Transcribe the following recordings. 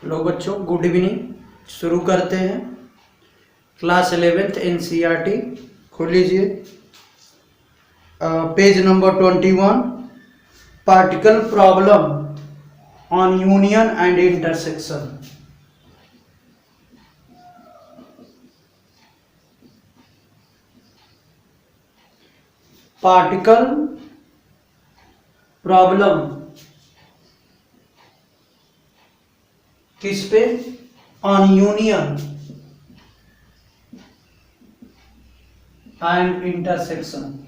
Hello बच्चों, good evening. शुरू करते हैं। क्लास 11th एनसीईआरटी खोल लीजिए। Page number 21, particle problem on union and intersection. Particle problem किस पे? On union and intersection.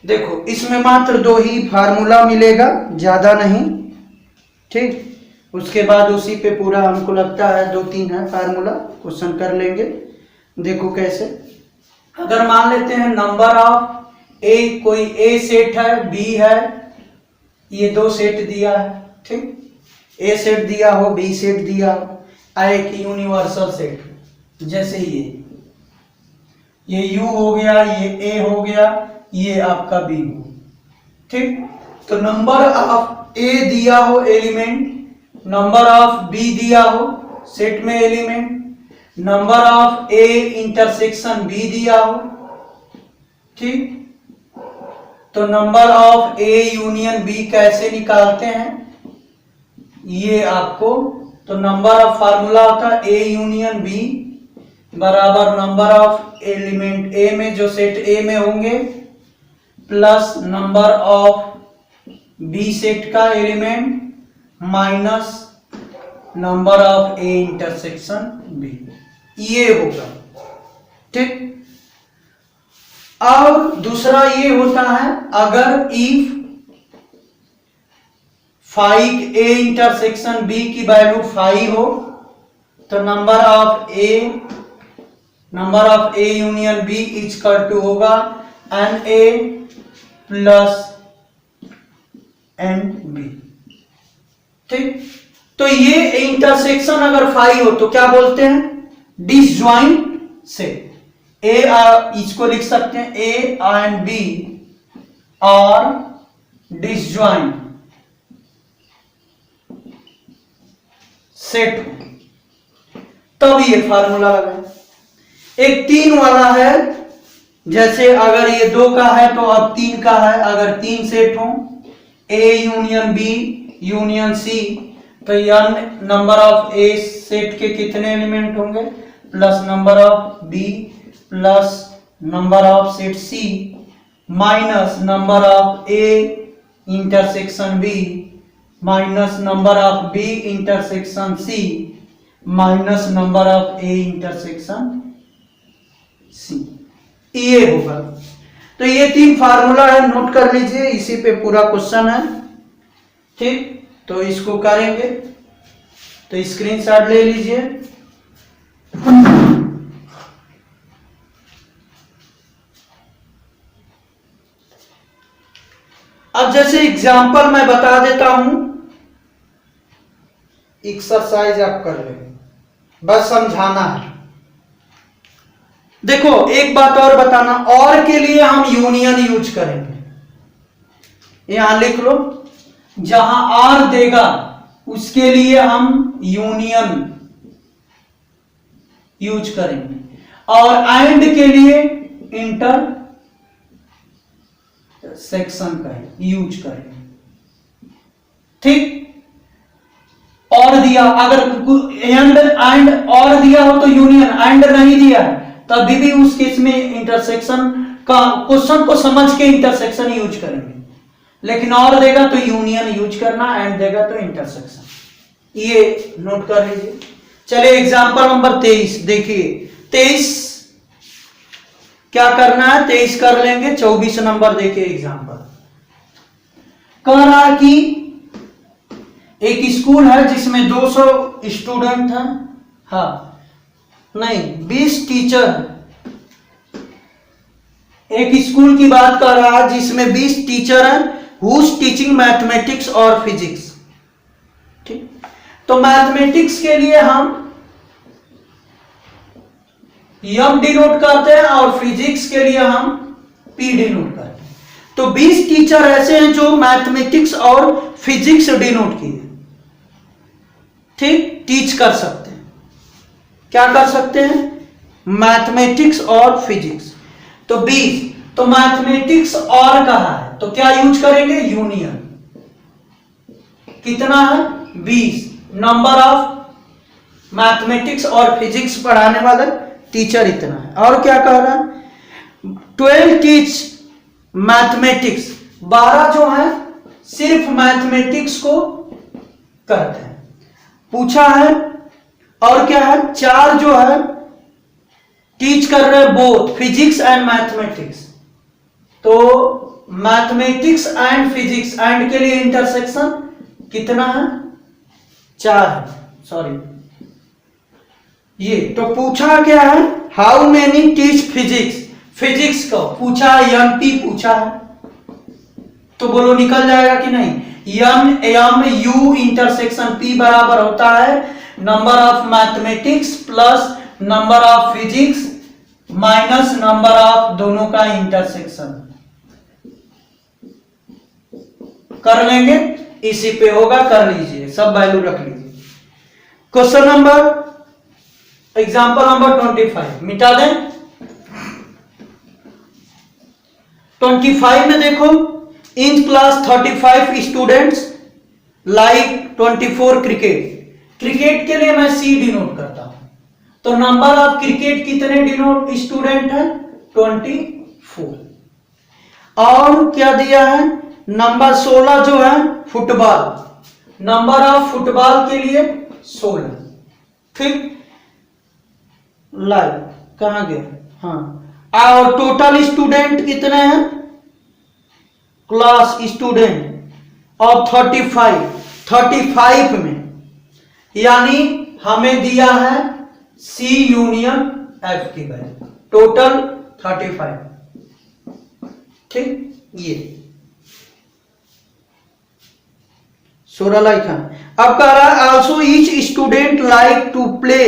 देखो, इसमें मात्र दो ही फार्मूला मिलेगा, ज्यादा नहीं। ठीक, उसके बाद उसी पे पूरा हमको लगता है 2-3 है फार्मूला, क्वेश्चन कर लेंगे। देखो कैसे। अगर मान लेते हैं नंबर ऑफ ए, कोई ए सेट है, बी है, ये दो सेट दिया है। ठीक, ए सेट दिया हो, बी सेट दिया हो, एक यूनिवर्सल सेट। जैसे ये यू हो गया, ये ए हो गया, ये आपका बी हो। ठीक, तो नंबर ऑफ ए दिया हो एलिमेंट, नंबर ऑफ बी दिया हो सेट में element, number of A intersection B दिया हो। ठीक, तो number of A union B कैसे निकालते हैं ये आपको, तो नंबर ऑफ फार्मूला होता है ए यूनियन बी बराबर नंबर ऑफ एलिमेंट ए में, जो सेट ए में होंगे, plus number of B set का element minus number of A intersection B, ये होगा। ठीक, और दूसरा ये होता है, अगर if five A intersection B की वैल्यू 5 हो तो number of A union B equal to होगा N A plus N B. ठीक, तो ये इंटरसेक्शन अगर 5 हो तो क्या बोलते हैं? Disjoint set. ए इसको लिख सकते हैं ए एंड बी और डिसजॉइंट सेट, तब ये फार्मूला लगाए। एक 3 वाला है, जैसे अगर ये 2 का है तो अब 3 का है। अगर 3 सेट हो, A union B union C, तो n number of A set के कितने एलिमेंट होंगे, plus number of B plus number of set C minus number of A intersection B minus number of B intersection C minus number of A intersection C, ये होगा। तो ये 3 formula है, note कर लीजिए, इसी पे पूरा क्वेश्चन है। ठीक, तो इसको करेंगे, तो स्क्रीनशॉट ले लीजिए। अब जैसे एग्जाम्पल मैं बता देता हूं, एक्सरसाइज आप कर लेंगे, बस समझाना है। देखो, एक बात और बताना, और के लिए हम यूनियन यूज करेंगे। यहां लिख लो, जहां आर देगा उसके लिए हम यूनियन यूज करेंगे, और एंड के लिए इंटर सेक्शन का यूज करेंगे। ठीक, और दिया, अगर एंड और दिया हो तो यूनियन, एंड नहीं दिया है तभी भी उस केस में इंटरसेक्शन का, क्वेश्चन को समझ के इंटरसेक्शन यूज करेंगे। लेकिन और देगा तो यूनियन यूज करना, एंड देगा तो इंटरसेक्शन। ये नोट कर लीजिए। चलिए एग्जांपल नंबर 23 देखिए। 23 क्या करना है, 23 कर लेंगे। 24 नंबर देखिए एग्जांपल। कह रहा है कि एक स्कूल है जिसमें 200 स्टूडेंट हैं, हाँ नहीं 20 टीचर। एक स्कूल की बात कर रहा है जिसमें 20 टीचर हैं, हुज टीचिंग मैथमेटिक्स और फिजिक्स। ठीक, तो मैथमेटिक्स के लिए हम एम डिनोट करते हैं और फिजिक्स के लिए हम पी डिनोट करते हैं। तो 20 टीचर ऐसे हैं जो मैथमेटिक्स और फिजिक्स डिनोट किए, ठीक, टीच कर सकते हैं। क्या कर सकते हैं? मैथमेटिक्स और फिजिक्स। तो 20, तो मैथमेटिक्स और कहा है तो क्या यूज करेंगे? यूनियन। कितना है? 20 नंबर ऑफ मैथमेटिक्स और फिजिक्स पढ़ाने वाला टीचर इतना है। और क्या कह रहा है? 12 टीच मैथमेटिक्स, 12 जो है सिर्फ मैथमेटिक्स को करते हैं, पूछा है। और क्या है? 4 जो है टीच कर रहे हैं बोथ फिजिक्स एंड मैथमेटिक्स। तो मैथमेटिक्स एंड फिजिक्स, एंड के लिए इंटरसेक्शन कितना है? 4 है, सॉरी ये। तो पूछा क्या है? How many teach physics, physics को पूछा है, एम पूछा है। तो बोलो निकल जाएगा कि नहीं? एम यू इंटरसेक्शन पी बराबर होता है number of mathematics plus number of physics minus number of दोनों का इंटरसेक्शन। कर लेंगे, इसी पे होगा, कर लीजिए, सब वैल्यू रख लीजिए। क्वेश्चन नंबर, एग्जांपल नंबर 25 मिटा दें। 25 में देखो, in class 35 students like 24 cricket. Cricket के लिए मैं सी डिनोट करता हूं, तो नंबर ऑफ क्रिकेट कितने डिनोट स्टूडेंट है? 24। और क्या दिया है? नंबर 16 जो है फुटबॉल, नंबर ऑफ फुटबॉल के लिए 16, ठीक। लाइव कहां गया? हाँ, और टोटल स्टूडेंट कितने हैं? क्लास स्टूडेंट और 35 में, यानी हमें दिया है सी यूनियन एफ की वैल्यू, टोटल 35, ठीक। ये 16 लाइक है। अब कह रहा है also each student like to play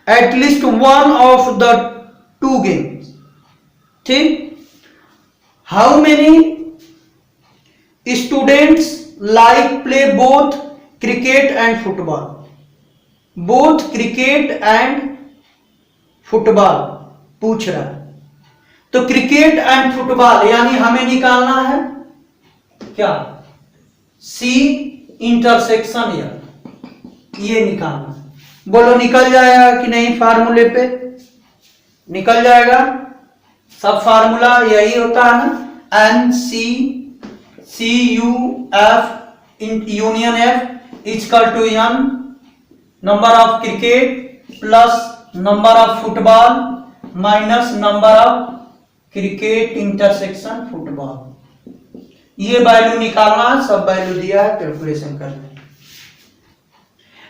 at least one of the 2 games, ठीक। How many students like play both cricket and football, both cricket and football पूछ रहा है। तो क्रिकेट एंड फुटबॉल यानी हमें निकालना है क्या? सी इंटरसेक्शन या ये निकालना। बोलो निकल जाएगा कि नहीं? फार्मूले पे निकल जाएगा, सब फार्मूला यही होता है ना, N C U F union F equal to N number of cricket plus number of football minus number of cricket intersection football. ये वैल्यू निकालना, सब वैल्यू दिया है, कैलकुलेशन करना।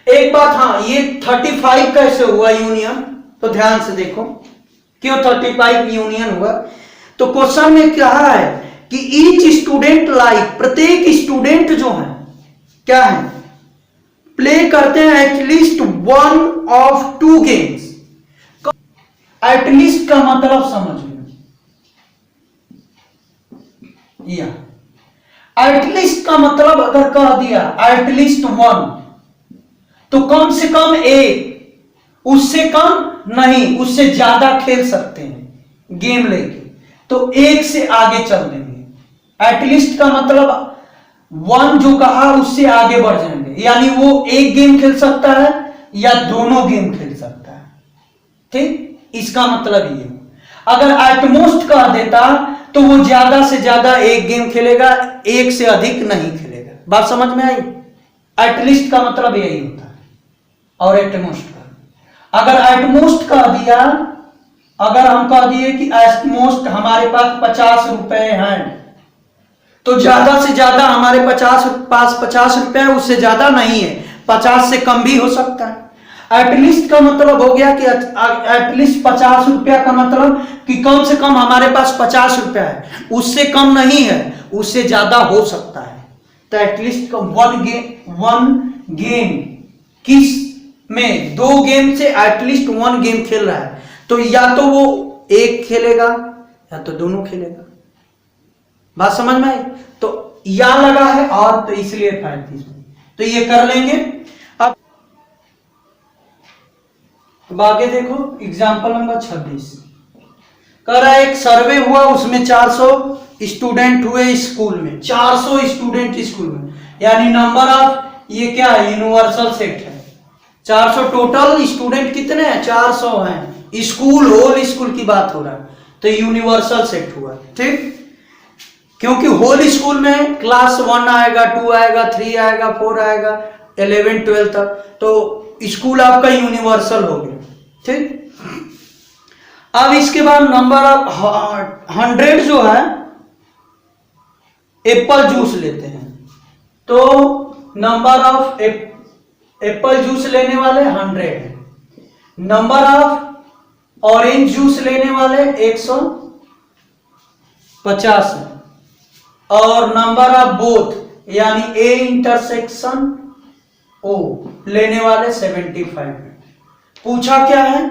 एक बात, हाँ, ये 35 कैसे हुआ यूनियन? तो ध्यान से देखो, क्यों 35 यूनियन हुआ? तो क्वेश्चन में कहा है कि ईच स्टूडेंट लाइक, प्रत्येक स्टूडेंट जो है क्या है? प्ले करते हैं at least one of 2 games. At least का मतलब समझ लो, या एटलीस्ट का मतलब अगर कह दिया एटलीस्ट 1, तो कम से कम 1, उससे कम नहीं, उससे ज्यादा खेल सकते हैं गेम लेके, तो 1 से आगे चल देंगे। एटलीस्ट का मतलब 1 जो कहा उससे आगे बढ़ जाएंगे, यानी वो 1 गेम खेल सकता है या दोनों गेम खेल सकता है, ठीक। इसका मतलब ये, अगर एटमोस्ट कह देता तो वो ज्यादा से ज्यादा 1 गेम खेलेगा, 1 से अधिक नहीं खेलेगा। बात समझ में आई? एटलीस्ट का मतलब यही होता है, और एटमोस्ट का, अगर एटमोस्ट कह दिया, अगर हम कह दिए कि एटमोस्ट हमारे पास 50 रुपए हैं, तो ज्यादा से ज्यादा हमारे पास 50 रुपए है, उससे ज्यादा नहीं है, 50 से कम भी हो सकता है। एटलीस्ट का मतलब हो गया कि एटलीस्ट 50 रुपया का मतलब कि कम से कम हमारे पास 50 रुपया है, उससे कम नहीं है, उससे ज्यादा हो सकता है। तो एटलीस्ट का 1 गेम किस में 2 गेम से एटलीस्ट 1 गेम खेल रहा है, तो या तो वो 1 खेलेगा या तो दोनों खेलेगा। बात समझ में आई? तो या लगा है और, तो इसलिए 35, तो ये कर लेंगे। अब आगे देखो एग्जाम्पल नंबर 26 कह रहा है एक सर्वे हुआ, उसमें 400 स्टूडेंट हुए स्कूल में, 400 स्टूडेंट स्कूल में, यानी नंबर ऑफ, ये क्या है, यूनिवर्सल सेट है। 400 टोटल स्टूडेंट कितने हैं, 400 हैं, स्कूल होल स्कूल की बात हो रहा है, तो यूनिवर्सल सेट हुआ। ठीक, क्योंकि होल स्कूल में क्लास 1 आएगा, 2 आएगा, 3 आएगा, 4 आएगा, 11 12 तक, तो स्कूल आपका यूनिवर्सल हो गया। ठीक, अब इसके बाद नंबर ऑफ 100 जो है एप्पल जूस लेते हैं, तो नंबर ऑफ एप्पल जूस लेने वाले 100 है, नंबर ऑफ ऑरेंज जूस लेने वाले 150 है, और नंबर ऑफ बोथ यानी ए इंटरसेक्शन ओ लेने वाले 75 है। पूछा क्या है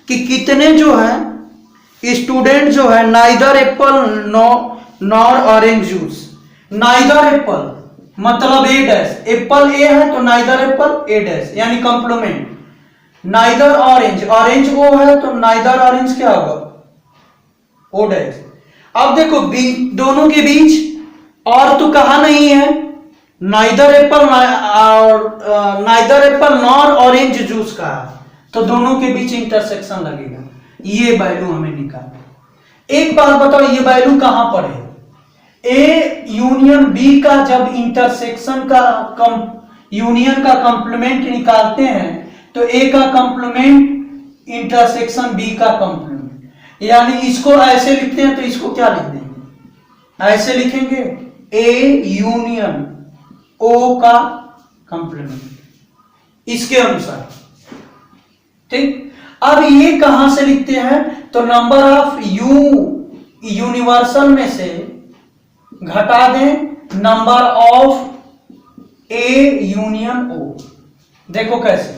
कि कितने जो है स्टूडेंट जो है neither apple nor orange juice, neither apple मतलब ए डैश, एप्पल ए है तो नाइदर एप्पल ए डैश यानी complement, neither orange, orange O है तो नाइदर ऑरेंज क्या होगा, ओ डैश। अब देखो दोनों के बीच और तो कहा नहीं है, नाइदर एप्पल और neither apple nor orange juice का है, तो दोनों के बीच इंटरसेक्शन लगेगा, ये वैल्यू हमें निकालना। एक बात बताओ, ये वैल्यू कहां पर है, ए यूनियन बी का जब इंटरसेक्शन का यूनियन का कंप्लीमेंट निकालते हैं तो ए का कंप्लीमेंट इंटरसेक्शन बी का कंप्लीमेंट, यानी इसको ऐसे लिखते हैं तो इसको क्या लिख देंगे, ऐसे लिखेंगे ए यूनियन ओ का कंप्लीमेंट इसके अनुसार। ठीक, अब ये कहां से लिखते हैं, तो नंबर ऑफ यूनिवर्सल में से घटा दें नंबर ऑफ ए यूनियन ओ। देखो कैसे,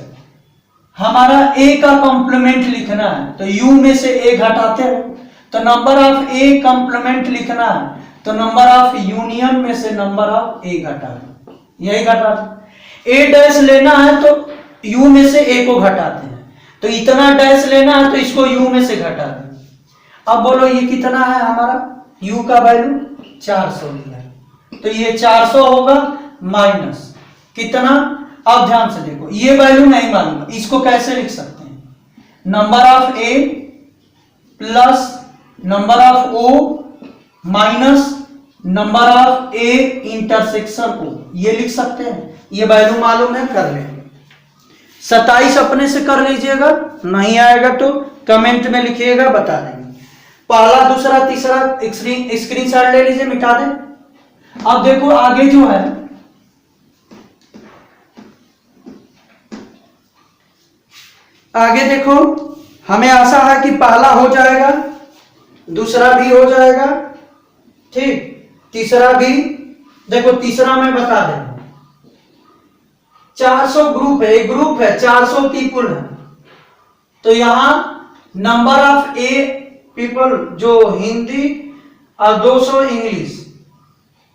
हमारा ए का कंप्लीमेंट लिखना है तो यू में से ए घटाते हैं, तो नंबर ऑफ ए कंप्लीमेंट लिखना है तो नंबर ऑफ यूनियन में से नंबर ऑफ ए घटा दें, यही घटा दें। ए डैश लेना है तो यू में से ए को घटाते हैं, तो इतना डैश लेना है तो इसको यू में से घटा दें। अब बोलो ये कितना है हमारा, u का वैल्यू 400 लिया है, तो ये 400 होगा माइनस कितना, अब ध्यान से देखो ये वैल्यू नहीं मालूम, इसको कैसे लिख सकते हैं, number of a plus number of o minus number of a intersection o, ये लिख सकते हैं। ये वैल्यू मालूम है, कर लेंगे। 27 अपने से कर लीजिएगा, नहीं आएगा तो कमेंट में लिखिएगा, बता देंगे। पहला दूसरा तीसरा स्क्रीनशॉट ले लीजिए, मिटा दें। अब देखो आगे जो है, आगे देखो हमें आशा है कि पहला हो जाएगा, दूसरा भी हो जाएगा, ठीक, तीसरा भी। देखो तीसरा मैं बता दें, 400 ग्रुप है, एक ग्रुप है 400 पीपल है, तो यहां नंबर ऑफ ए पीपल जो हिंदी और 200 इंग्लिश,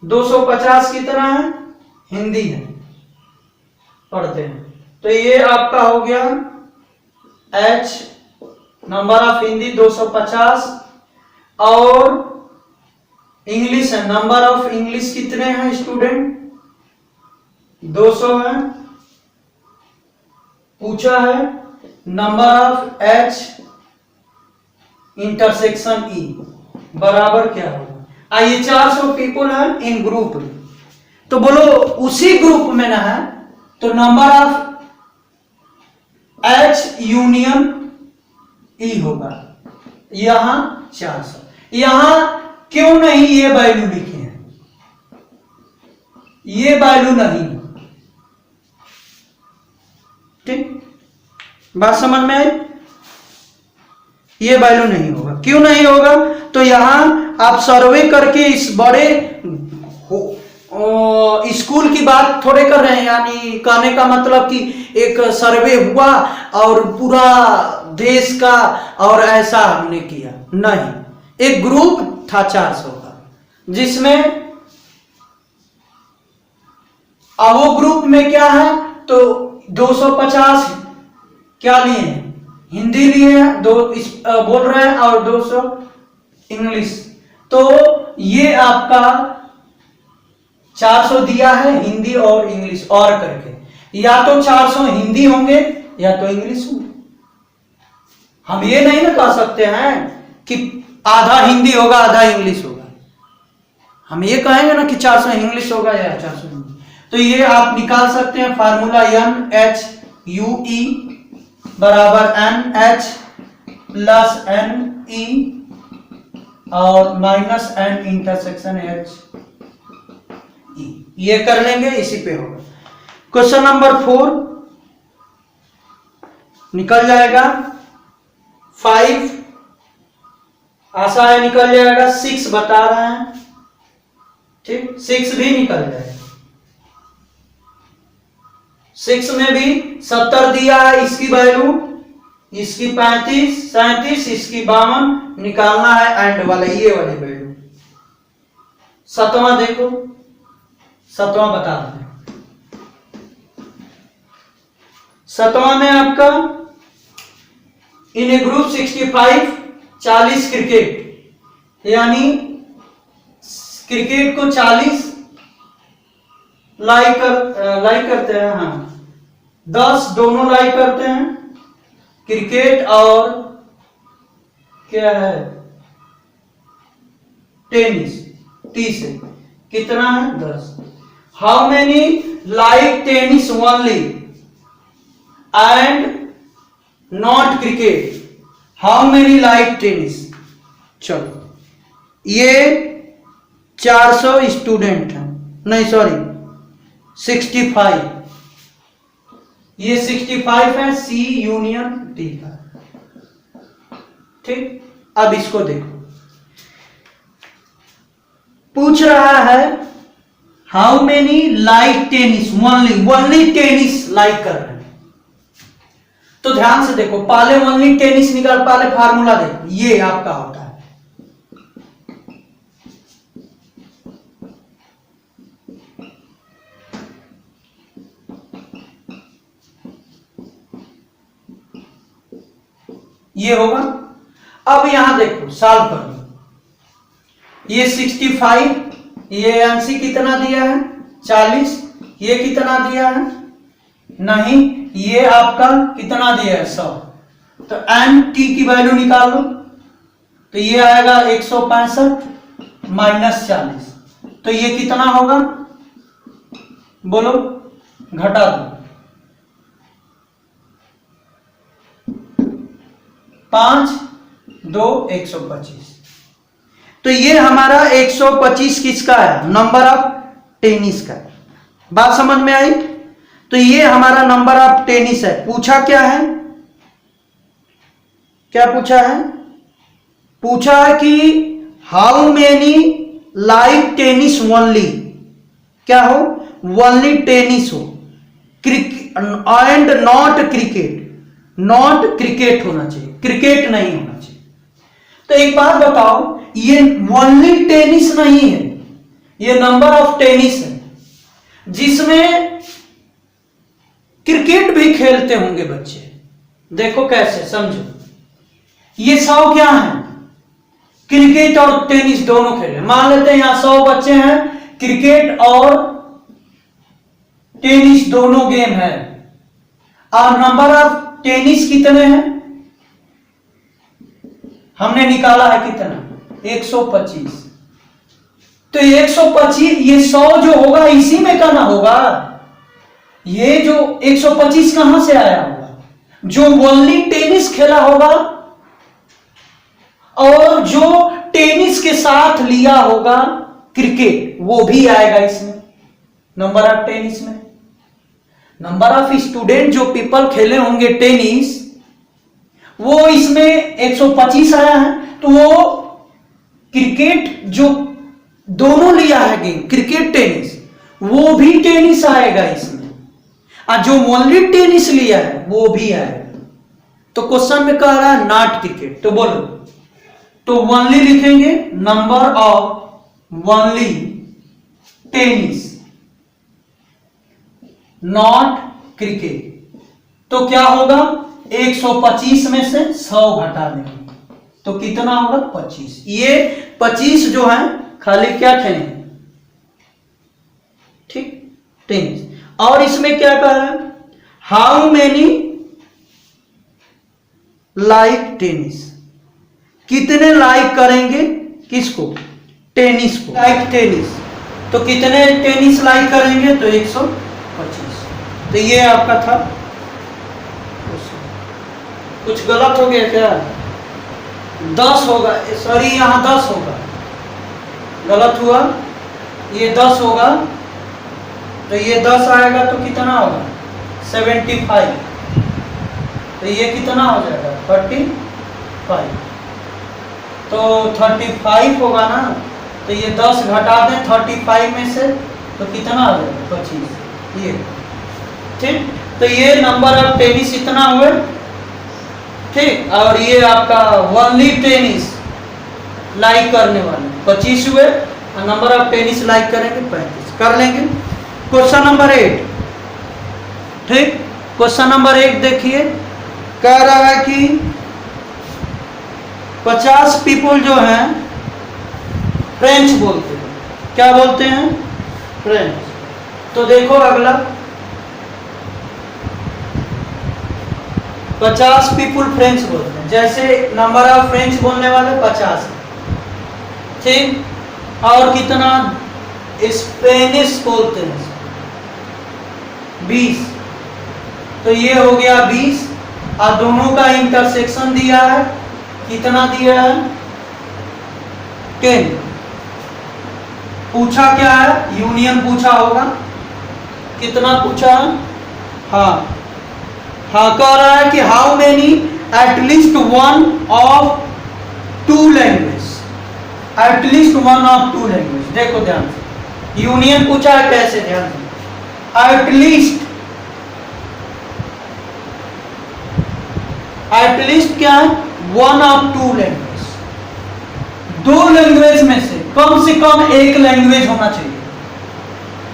250 कितना है हिंदी है पढ़ते हैं, तो ये आपका हो गया H नंबर ऑफ हिंदी 250 और इंग्लिश है, नंबर ऑफ इंग्लिश कितने हैं स्टूडेंट 200 है। पूछा है number of H intersection E बराबर क्या होगा। आइए 400 पीपल है इन ग्रुप, तो बोलो उसी ग्रुप में ना है तो number of H union E होगा, यहां 400। यहां क्यों नहीं ये वैल्यू लिखे हैं, ये वैल्यू नहीं, ठीक, बात समझ में आई। ये वैल्यू नहीं होगा, क्यों नहीं होगा, तो यहां आप सर्वे करके इस बड़े स्कूल की बात थोड़े कर रहे हैं, यानी कहने का मतलब कि एक सर्वे हुआ और पूरा देश का और ऐसा हमने किया नहीं, एक ग्रुप था 400 का, जिसमें अब वो ग्रुप में क्या है, तो 250 क्या लिए हैं, हिंदी लिए हैं, बोल रहे हैं, और 200 इंग्लिश। तो ये आपका 400 दिया है हिंदी और इंग्लिश और करके, या तो 400 हिंदी होंगे या तो इंग्लिश होंगे। हम ये नहीं ना कह सकते हैं कि आधा हिंदी होगा आधा इंग्लिश होगा। हम ये कहेंगे ना कि 400 इंग्लिश होगा या 400 हिंदी। तो ये आप निकाल सकते हैं फार्मूला NHUE बराबर NH प्लस NE और माइनस N इंटरसेक्शन H। ये कर लेंगे, इसी पे होगा। क्वेश्चन नंबर 4 निकल जाएगा। 5 आशा है निकल जाएगा। 6 बता रहे हैं, ठीक, 6 भी निकल जाएगा। 6 में भी 70 दिया है, इसकी वैल्यू, इसकी 35, 37, इसकी 52 निकालना है एंड वाला, ये वाली वैल्यू। 7वां देखो, 7वां बता दें। 7वां में आपका इन ए ग्रुप 65 40 क्रिकेट, यानी क्रिकेट को 40 लाइक करते हैं, हाँ 10 दोनों लाइक करते हैं। क्रिकेट और क्या है टेनिस, 30 है, कितना है 10। How many like tennis only and not cricket, how many like tennis. चलो ये 400 स्टूडेंट हैं, नहीं सॉरी 65, ये 65 है, सी यूनियन डी का, ठीक। अब इसको देखो, पूछ रहा है how many like tennis only tennis like कर रहे हैं। तो ध्यान से देखो, पहले ओनली टेनिस निकाल, पहले फार्मूला देखो, ये आपका होता है ये होगा। अब यहां देखो सॉल्व कर लो, ये 65, ये आंसर कितना दिया है 40, ये कितना दिया है नहीं, ये आपका कितना दिया है 100। तो एन टी की वैल्यू निकाल लो, तो ये आएगा 165 माइनस 40, तो ये कितना होगा बोलो, घटा दो, 5 2 125। तो ये हमारा 125 किसका है, नंबर ऑफ टेनिस का। बात समझ में आई। तो ये हमारा नंबर ऑफ टेनिस है। पूछा क्या है, क्या पूछा है, पूछा है कि how many like tennis only, क्या हो ओनली टेनिस हो, and not cricket, not cricket होना चाहिए, क्रिकेट नहीं होना चाहिए। तो एक बात बताओ, ये ओनली टेनिस नहीं है, ये नंबर ऑफ टेनिस है, जिसमें क्रिकेट भी खेलते होंगे बच्चे। देखो कैसे समझो, ये 100 क्या है, क्रिकेट और टेनिस दोनों खेले। मान लेते हैं यहां 100 बच्चे हैं, क्रिकेट और टेनिस दोनों गेम है, और नंबर ऑफ टेनिस कितने हैं हमने निकाला है कितना 125। तो 125, ये 100 जो होगा इसी में का ना होगा, ये जो 125 कहां से आया होगा, जो ओनली टेनिस खेला होगा और जो टेनिस के साथ लिया होगा क्रिकेट, वो भी आएगा इसमें नंबर ऑफ टेनिस में। नंबर ऑफ स्टूडेंट जो पीपल खेले होंगे टेनिस, वो इसमें 125 आया है, तो वो क्रिकेट जो दोनों लिया है गेम, क्रिकेट टेनिस, वो भी टेनिस आएगा इसमें, और जो ओनली टेनिस लिया है वो भी आएगा। तो क्वेश्चन में कह रहा है नॉट क्रिकेट, तो बोलो, तो ओनली लिखेंगे number of only tennis not cricket. तो क्या होगा, 125 में से 100 घटा देंगे तो कितना होगा 25। ये 25 जो है खाली क्या खेलेंगे, ठीक, टेनिस। और इसमें क्या कह रहा है, हाउ मेनी लाइक टेनिस, कितने लाइक करेंगे किसको, टेनिस को, लाइक टेनिस। तो कितने टेनिस लाइक करेंगे, तो 125। तो ये आपका था। कुछ गलत हो गया क्या, 10 होगा, सॉरी यहां 10 होगा, गलत हुआ, ये 10 होगा, तो ये 10 आएगा तो कितना होगा 75। तो ये कितना हो जाएगा 35। तो 35 होगा ना, तो ये 10 घटा दें 35 में से तो कितना आ जाएगा 25, ये ठीक। तो ये नंबर ऑफ टेनिस इतना हुए, ठीक। और ये आपका ओनली टेनिस लाइक करने वाले 25 हुए, और नंबर ऑफ टेनिस लाइक करेंगे 35। कर लेंगे क्वेश्चन नंबर 8, ठीक। क्वेश्चन नंबर 1 देखिए, कह रहा है कि 50 पीपल जो हैं फ्रेंच बोलते हैं, क्या बोलते हैं, फ्रेंच। तो देखो अगला, 50 पीपल फ्रेंच बोलते हैं, जैसे नंबर ऑफ फ्रेंच बोलने वाले 50, ठीक। और कितना स्पेनिश बोलते हैं 20। तो ये हो गया 20, और दोनों का इंटरसेक्शन दिया है, कितना दिया है 10। पूछा क्या है, यूनियन पूछा होगा, कितना पूछा है, हाँ कह रहा है कि how many at least one of two language, at least one of two language. देखो ध्यान से, यूनियन पूछा है कैसे, ध्यान से, एटलीस्ट क्या है, one of two language, 2 language में से कम एक लैंग्वेज होना चाहिए।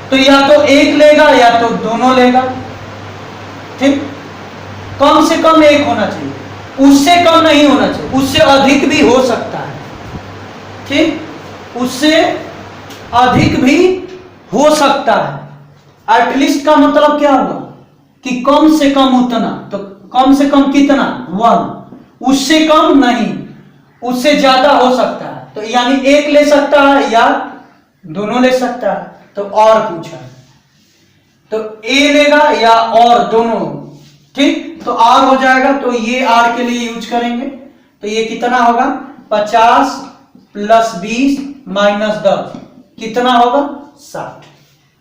तो या तो एक लेगा या तो दोनों लेगा, ठीक। कम से कम एक होना चाहिए, उससे कम नहीं होना चाहिए, उससे अधिक भी हो सकता है, ठीक, उससे अधिक भी हो सकता है। एटलीस्ट का मतलब क्या होगा कि कम से कम उतना, तो कम से कम कितना 1, उससे कम नहीं, उससे ज्यादा हो सकता है। तो यानी एक ले सकता है या दोनों ले सकता है। तो और पूछा, तो ए लेगा या और दोनों, ठीक। तो आर हो जाएगा, तो ये आर के लिए यूज करेंगे। तो ये कितना होगा 50 + 20 - 10 कितना होगा 60।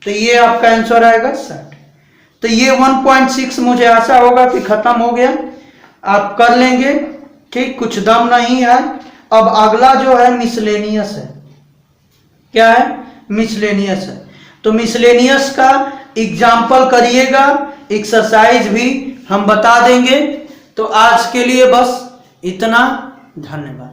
तो ये आपका आंसर आएगा 60। तो ये 1.6 मुझे आशा होगा कि खत्म हो गया, आप कर लेंगे, ठीक। कुछ दम नहीं है। अब अगला जो है मिसलेनियस है, क्या है, मिसलेनियस है। तो मिसलेनियस का एग्जाम्पल करिएगा, एक्सरसाइज भी हम बता देंगे। तो आज के लिए बस इतना, धन्यवाद।